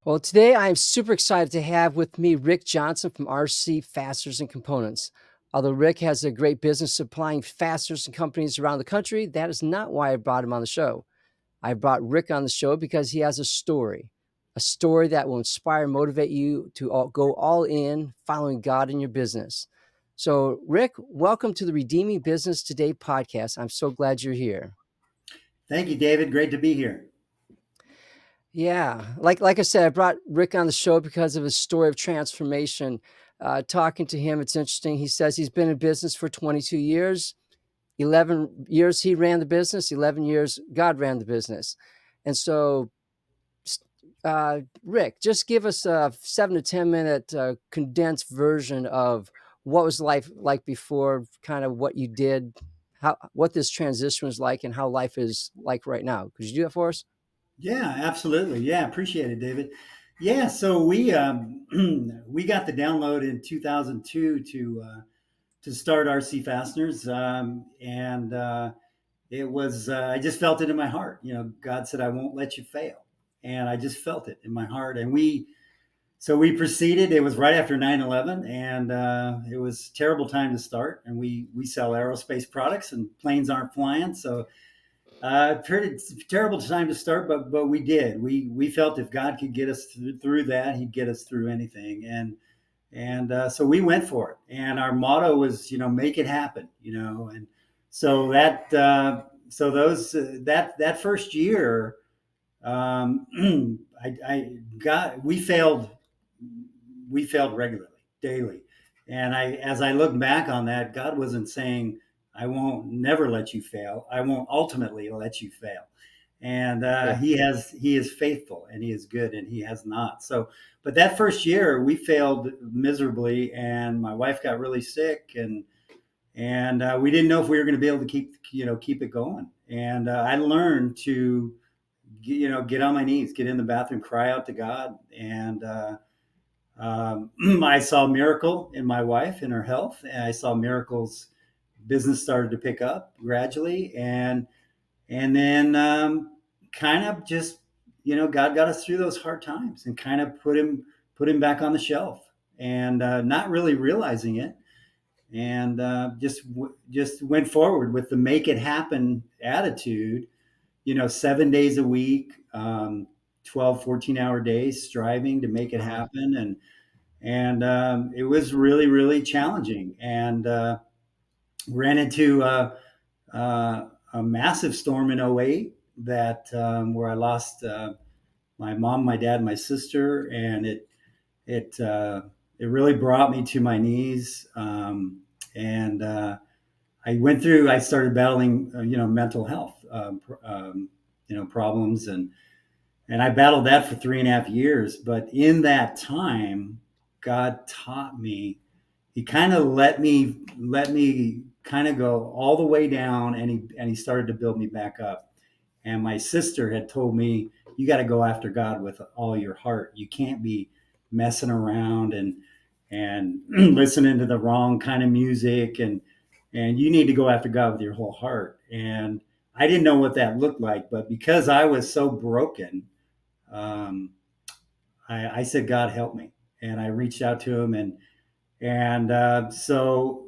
Well, today I am super excited to have with me Rick Johnson from RC Fasteners and Components. Although Rick has a great business supplying fasteners and companies around the country, that is not why I brought him on the show. I brought Rick on the show because he has a story that will inspire and motivate you to go all in following God in your business. So, Rick, welcome to the Redeeming Business Today podcast. I'm so glad you're here. Thank you, David. Great to be here. Yeah, like I said, I brought Rick on the show because of his story of transformation. Talking to him, it's interesting. He says he's been in business for 22 years. 11 years he ran the business. 11 years God ran the business. And so, Rick, just give us a 7 to 10 minute condensed version of what was life like before, kind of what you did, how what this transition was like, and how life is like right now. Could you do that for us? Yeah, absolutely. Yeah, appreciate it, David. Yeah, so we we got the download in 2002 to start RC Fasteners, and it was I just felt it in my heart. You know, God said, "I won't let you fail," and I just felt it in my heart. And we proceeded. It was right after 9/11, and it was a terrible time to start. And we sell aerospace products, and planes aren't flying, so pretty terrible time to start, but we did. We felt if God could get us through that, He'd get us through anything, and so we went for it. And our motto was, make it happen, And so that first year, I got we failed regularly, daily. And as I look back on that, God wasn't saying, I won't never let you fail. I won't ultimately let you fail. And Yeah. he is faithful and he is good and he has not. So, but that first year we failed miserably and my wife got really sick and we didn't know if we were going to be able to keep it going. And I learned to, get on my knees, get in the bathroom, cry out to God. And, I saw a miracle in my wife in her health, and I saw miracles. Business started to pick up gradually, and then kind of just God got us through those hard times and kind of put him back on the shelf, and not really realizing it, and just went forward with the make it happen attitude. 7 days a week, 12, 14-hour days, striving to make it Uh-huh. happen, and it was really, really challenging. And ran into a massive storm in '08 that where I lost my mom, my dad, my sister, and it really brought me to my knees. And I started battling, mental health, problems, and I battled that for 3.5 years. But in that time, God taught me. He kind of let me kind of go all the way down, and he started to build me back up. And my sister had told me, "You got to go after God with all your heart. You can't be messing around and listening to the wrong kind of music, and you need to go after God with your whole heart." And I didn't know what that looked like, but because I was so broken, um, I said, God help me. And I reached out to him, and so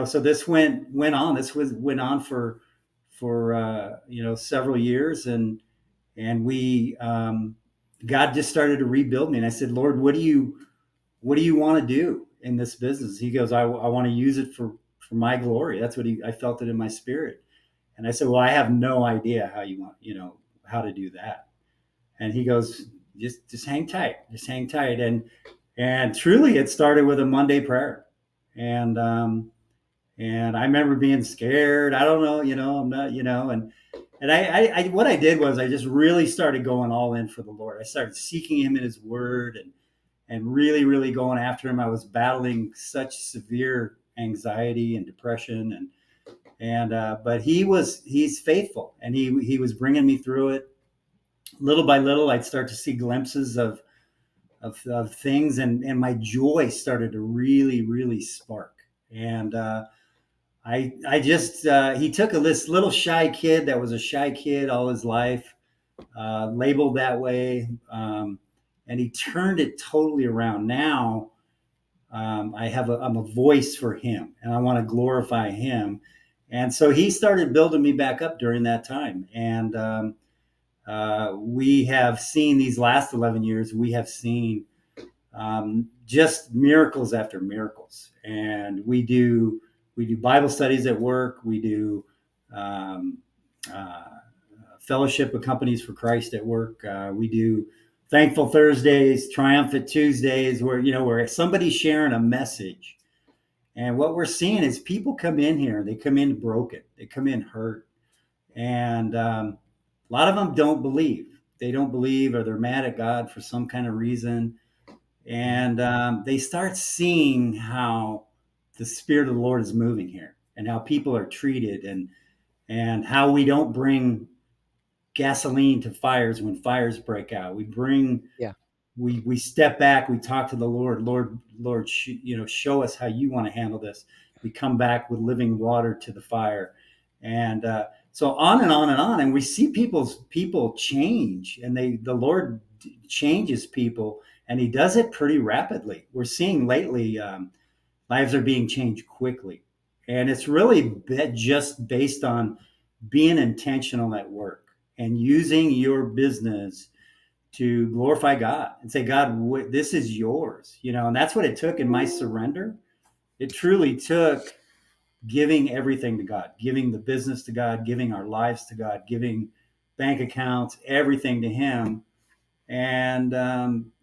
so this went on. Went on for several years, and we God just started to rebuild me. And I said, Lord, what do you want to do in this business? He goes, I want to use it for my glory. That's what I felt it in my spirit. And I said, well, I have no idea how you want, how to do that. And he goes, just hang tight, and truly, it started with a Monday prayer, and and I remember being scared. I don't know, I'm not, and what I did was I just really started going all in for the Lord. I started seeking Him in His Word, and really, really going after Him. I was battling such severe anxiety and depression, and but He's faithful, and He was bringing me through it little by little. I'd start to see glimpses of things, and my joy started to really, really spark. And I just he took this little shy kid that was a shy kid all his life, labeled that way, and he turned it totally around. Now I'm a voice for him, and I want to glorify him. And so he started building me back up during that time. And we have seen these last 11 years, we have seen just miracles after miracles. And we do Bible studies at work. We do um, uh, fellowship with Companies for Christ at work. We do Thankful Thursdays, Triumphant Tuesdays, where somebody's sharing a message. And what we're seeing is people come in here, they come in broken, they come in hurt, and a lot of them don't believe. They don't believe, or they're mad at God for some kind of reason, and they start seeing how the Spirit of the Lord is moving here, and how people are treated, and how we don't bring gasoline to fires when fires break out. Yeah. We step back, we talk to the Lord, show us how you want to handle this. We come back with living water to the fire, and so on and on and on. And we see people change, and the Lord changes people, and He does it pretty rapidly. We're seeing lately lives are being changed quickly, and it's really just based on being intentional at work and using your business to glorify God and say, God, this is yours, and that's what it took in my surrender. It truly took giving everything to God, giving the business to God, giving our lives to God, giving bank accounts, everything to Him, and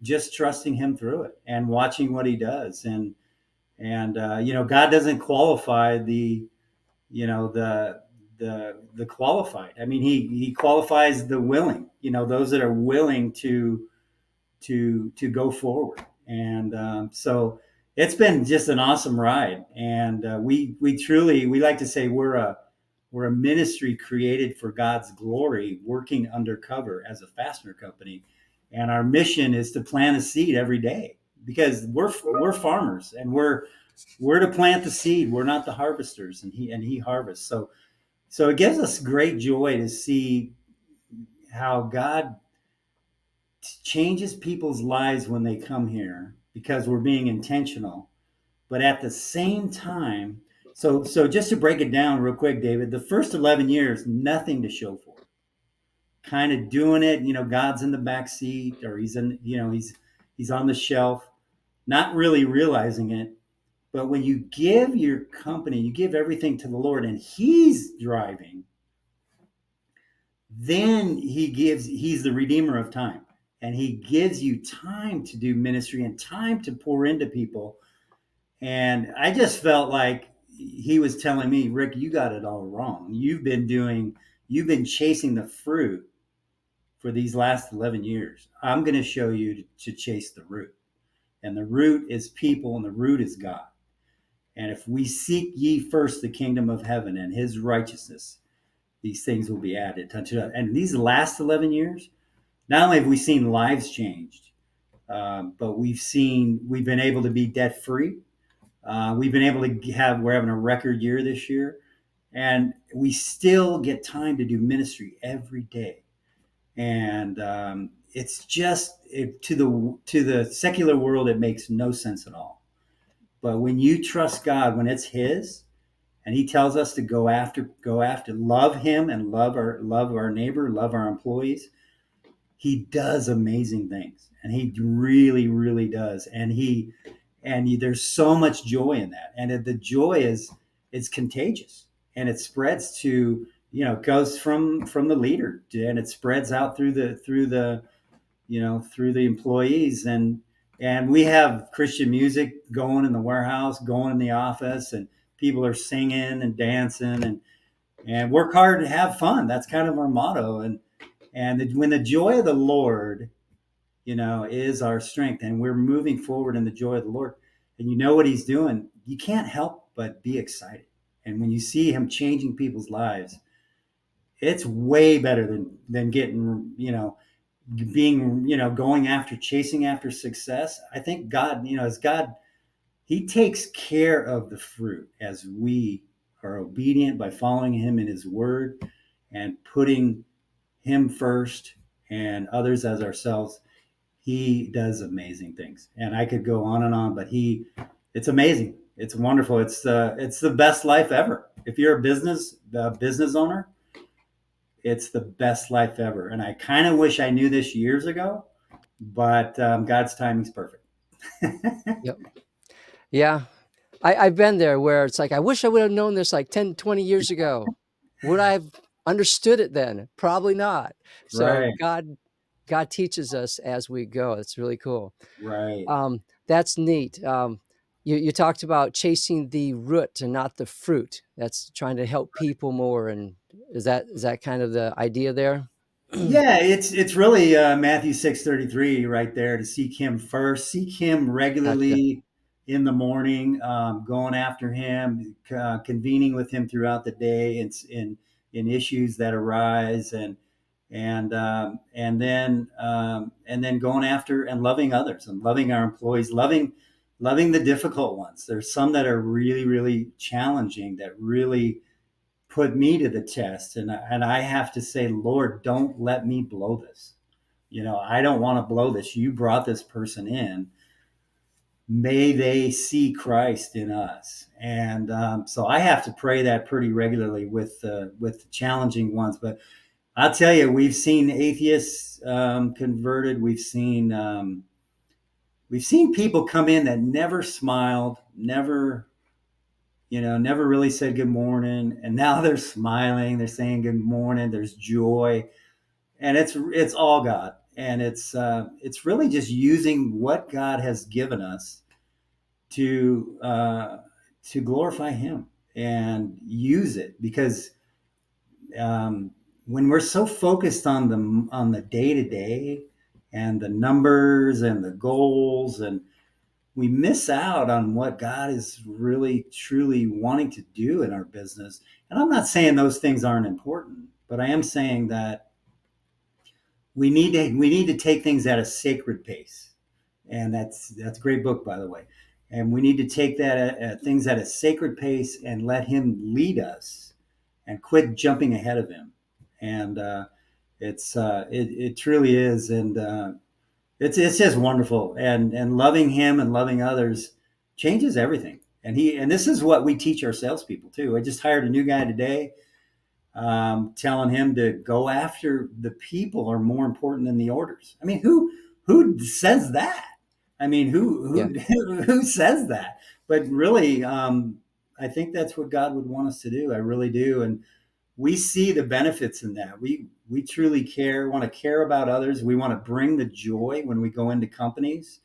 just trusting Him through it and watching what He does. And God doesn't qualify the qualified. I mean, he qualifies the willing, those that are willing to go forward. And so it's been just an awesome ride. And we like to say we're a ministry created for God's glory, working undercover as a fastener company. And our mission is to plant a seed every day, because we're farmers, and we're to plant the seed. We're not the harvesters, and he harvests. So it gives us great joy to see how God changes people's lives when they come here, because we're being intentional. But at the same time, so just to break it down real quick, David, the first 11 years, nothing to show for it. Kind of doing it, God's in the back seat, or he's on the shelf, not really realizing it. But when you give your company, you give everything to the Lord, and He's driving, then he's the redeemer of time, and He gives you time to do ministry and time to pour into people. And I just felt like He was telling me, Rick, you got it all wrong. You've been chasing the fruit for these last 11 years. I'm going to show you to chase the root, and the root is people, and the root is God. And if we seek ye first the kingdom of heaven and His righteousness, these things will be added unto us. And these last 11 years, not only have we seen lives changed, but we've been able to be debt free. We've been able to we're having a record year this year, and we still get time to do ministry every day. And it's just to the secular world, it makes no sense at all. But when you trust God, when it's His, and He tells us to go after, love Him, and love our neighbor, love our employees, He does amazing things, and He really, really does. There's so much joy in that, and the joy is it's contagious, and it spreads to it goes from the leader, and it spreads out through the employees. And we have Christian music going in the warehouse, going in the office, and people are singing and dancing, and work hard and have fun. That's kind of our motto. When the joy of the Lord, is our strength, and we're moving forward in the joy of the Lord, and you know what He's doing, you can't help but be excited. And when you see Him changing people's lives, it's way better than getting, being, going after, chasing after success. I think God, as God, He takes care of the fruit as we are obedient by following Him in His word and putting Him first. and others as ourselves. He does amazing things, and I could go on and on, but it's amazing. It's wonderful. It's the best life ever. If you're a business owner, it's the best life ever. And I kind of wish I knew this years ago, but God's timing's perfect. Yep. Yeah. I've been there where it's like, I wish I would have known this like 10, 20 years ago. Would I have understood it then? Probably not. So Right, God teaches us as we go. It's really cool. right. That's neat. You talked about chasing the root and not the fruit. That's trying to help people more. And is that kind of the idea there? Yeah, it's really Matthew 6:33 right there, to seek Him first, seek Him Gotcha. regularly in the morning, going after Him, convening with Him throughout the day, in issues that arise, and then going after and loving others and loving our employees, loving the difficult ones. There's some that are really really challenging, that really put me to the test, and I have to say, Lord, don't let me blow this. I don't want to blow this. You brought this person in. May they see Christ in us. And so I have to pray that pretty regularly with the challenging ones. But I'll tell you, we've seen atheists converted. We've seen people come in that never smiled, never really said good morning, and now they're smiling. They're saying good morning. There's joy, and it's all God, and it's really just using what God has given us to to glorify Him and use it, because um, when we're so focused on the day to day and the numbers and the goals, and we miss out on what God is really truly wanting to do in our business. And I'm not saying those things aren't important, but I am saying that we need to take things at a sacred pace. And that's a great book, by the way. And we need to take that at things at a sacred pace and let Him lead us, and quit jumping ahead of Him. And it truly is, and it's just wonderful. And loving Him and loving others changes everything. And this is what we teach our salespeople too. I just hired a new guy today, telling him to go after the people are more important than the orders. I mean, who says that? I mean, Yeah. who says that? But really, I think that's what God would want us to do. I really do, and we see the benefits in that. We truly care, want to care about others. We want to bring the joy when we go into companies,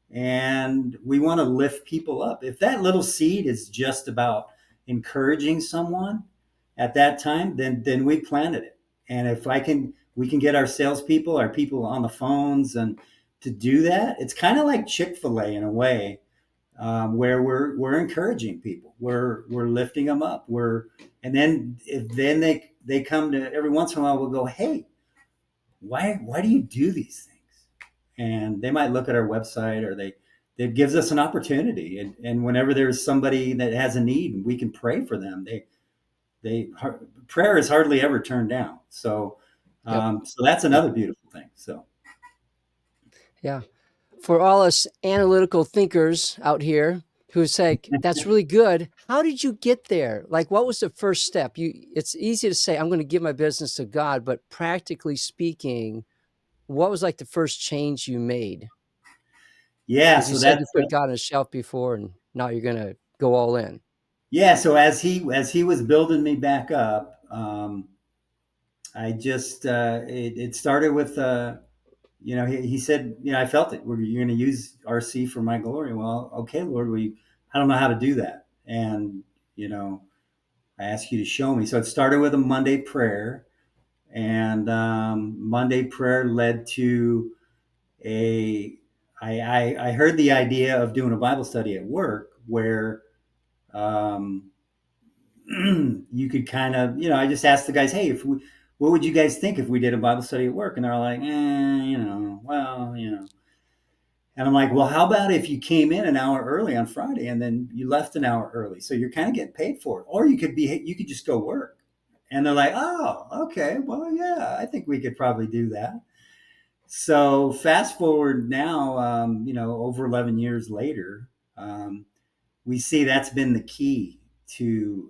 and we want to lift people up. If that little seed is just about encouraging someone at that time, then we planted it. And if we can get our salespeople, our people on the phones, and to do that, it's kind of like Chick-fil-A in a way, where we're encouraging people, we're lifting them up, and then if then they come to, every once in a while we'll go, hey, why do you do these things? And they might look at our website, or it gives us an opportunity, and whenever there's somebody that has a need and we can pray for them, they prayer is hardly ever turned down. So Yep. so that's Yep. another beautiful thing. So Yeah. For all us analytical thinkers out here who say, that's really good. How did you get there? Like, what was the first step? It's easy to say, I'm going to give my business to God, but practically speaking, what was like the first change you made? yeah, Because you so said that's you put God on a shelf before and now you're going to go all in. yeah. So as he was building me back up, I just it started with he said, I felt it. You're going to use RC for my glory. Well, okay, Lord, I don't know how to do that, and you know I ask you to show me. So it started with a Monday prayer, and Monday prayer led to a I heard the idea of doing a Bible study at work where um, you could kind of, I just asked the guys, hey, what would you guys think if we did a Bible study at work? And they're all like, well, And I'm like, well, how about if you came in an hour early on Friday and then you left an hour early, so you're kind of getting paid for it, or you could just go work. And they're like, oh, okay, well, yeah, I think we could probably do that. So fast forward now, over 11 years later, um, we see that's been the key to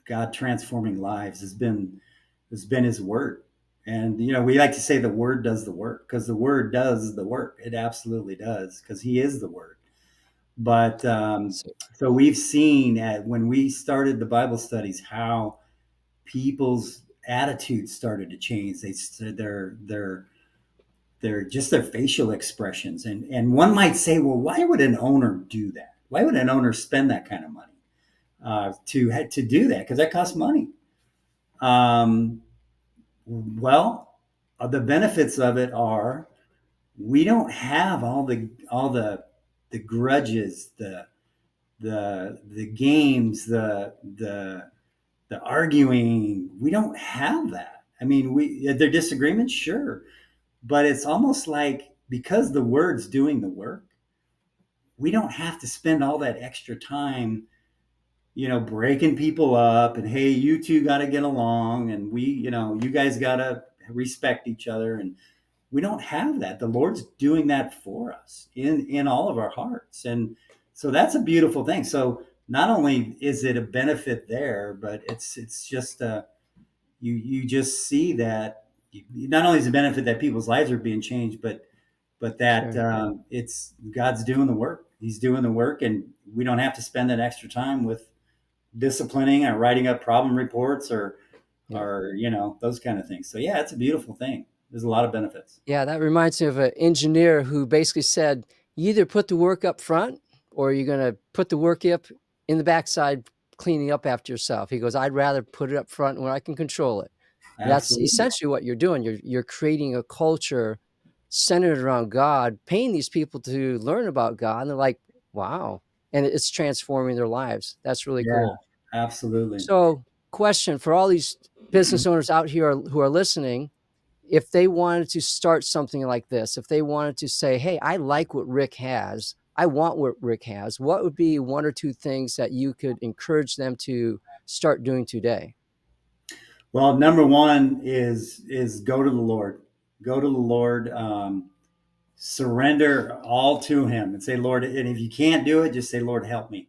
God transforming lives has been His Word, and we like to say the Word does the work because the Word does the work. It absolutely does because He is the Word. But So, so we've seen when we started the Bible studies how people's attitudes started to change. Their just their facial expressions, and one might say, well, why would an owner do that? Why would an owner spend that kind of money to do that? Because that costs money. Um, well, the benefits of it are we don't have all the grudges, the games, the arguing. We don't have that. I mean, their disagreements, sure, but it's almost like because the word's doing the work, we don't have to spend all that extra time, breaking people up and hey, you two got to get along and you guys got to respect each other, and we don't have that. The Lord's doing that for us in all of our hearts, and so that's a beautiful thing. So not only is it a benefit there, but it's just you just see that not only is it a benefit that people's lives are being changed, but that sure. it's God's doing the work. He's doing the work, and we don't have to spend that extra time with disciplining or writing up problem reports Yeah. or those kind of things. So yeah, it's a beautiful thing. There's a lot of benefits. Yeah, that reminds me of an engineer who basically said, "You either put the work up front or you're gonna put the work up in the backside cleaning up after yourself." He goes, "I'd rather put it up front where I can control it." And that's Absolutely. essentially what you're doing. You're creating a culture centered around God, paying these people to learn about God, and they're like, "Wow." And it's transforming their lives. That's really Yeah, cool. absolutely. So, question for all these business owners out here who are listening, if they wanted to start something like this, if they wanted to say, "Hey, I like what Rick has. I want what Rick has," what would be one or two things that you could encourage them to start doing today? Well, number one is go to the Lord. Go to the Lord. Surrender all to Him and say, Lord. And if you can't do it, just say, Lord, help me.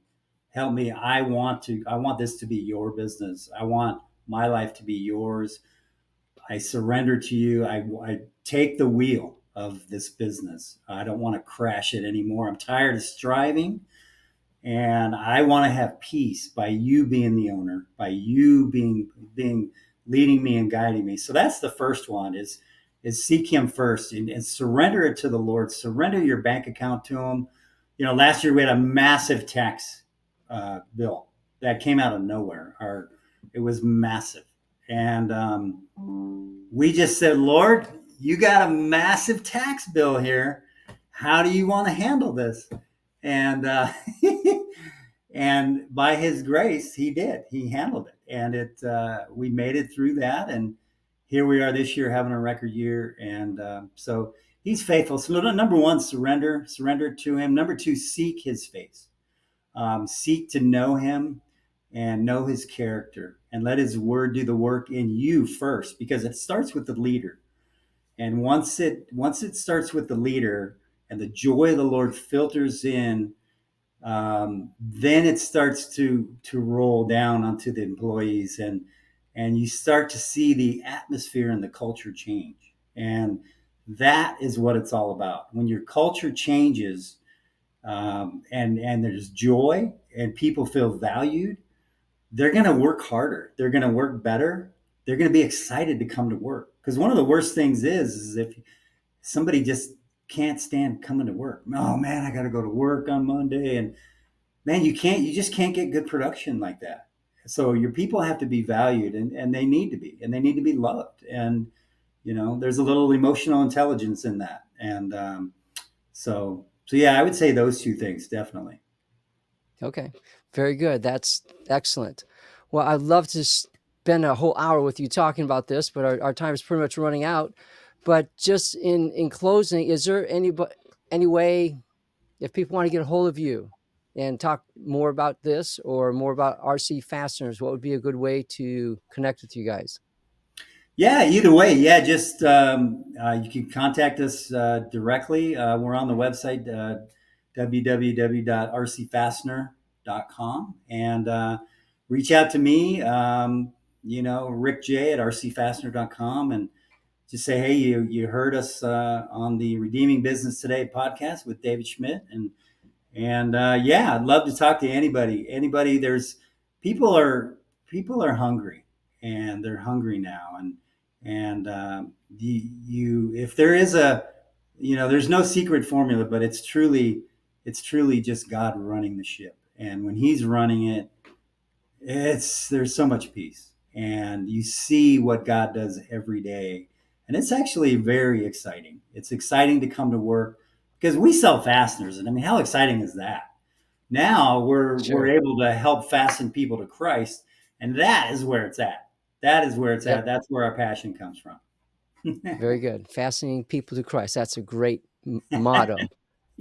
Help me. I want to. I want this to be your business. I want my life to be yours. I surrender to you. I take the wheel of this business. I don't want to crash it anymore. I'm tired of striving. And I want to have peace by you being the owner, by you being leading me and guiding me. So that's the first one is seek Him first and surrender it to the Lord. Surrender your bank account to Him. Last year we had a massive tax bill that came out of nowhere. It was massive, and we just said, Lord, you got a massive tax bill here. How do you want to handle this? And and by His grace, He did. He handled it, and we made it through that, and here we are this year having a record year, and so He's faithful. So number one, surrender to Him. Number two, seek His face. Seek to know Him and know His character, and let His word do the work in you first, because it starts with the leader. And once it starts with the leader, and the joy of the Lord filters in, then it starts to roll down onto the employees, and you start to see the atmosphere and the culture change. And that is what it's all about. When your culture changes, and there's joy and people feel valued, they're going to work harder. They're going to work better. They're going to be excited to come to work. Because one of the worst things is if somebody just can't stand coming to work. Oh man, I got to go to work on Monday, and man, you just can't get good production like that. So your people have to be valued, and they need to be, and they need to be loved. And there's a little emotional intelligence in that. And so yeah, I would say those two things definitely. Okay, very good. That's excellent. Well, I'd love to spend a whole hour with you talking about this, but our time is pretty much running out. But just in closing, is there any way if people want to get a hold of you and talk more about this or more about RC Fasteners, what would be a good way to connect with you guys? Yeah, either way, yeah, just you can contact us directly. We're on the website www.rcfastener.com and reach out to me, Rick J at rcfastener.com, and just say, hey, you heard us on the Redeeming Business Today podcast with David Schmidt, and yeah, I'd love to talk to anybody. Anybody, there's people are people are hungry, and they're hungry now, and you if there is a there's no secret formula, but it's truly just God running the ship, and when He's running it, there's so much peace, and you see what God does every day, and it's actually very exciting. It's exciting to come to work because we sell fasteners, and I mean, how exciting is that? Now we're Sure. able to help fasten people to Christ, and that is where it's at. That is where it's Yep. at. That's where our passion comes from. Very good. Fastening people to Christ. That's a great motto.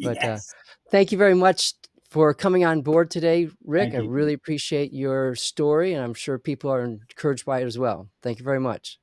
But Yes. thank you very much for coming on board today, Rick. Thank I you. really appreciate your story, and I'm sure people are encouraged by it as well. Thank you very much.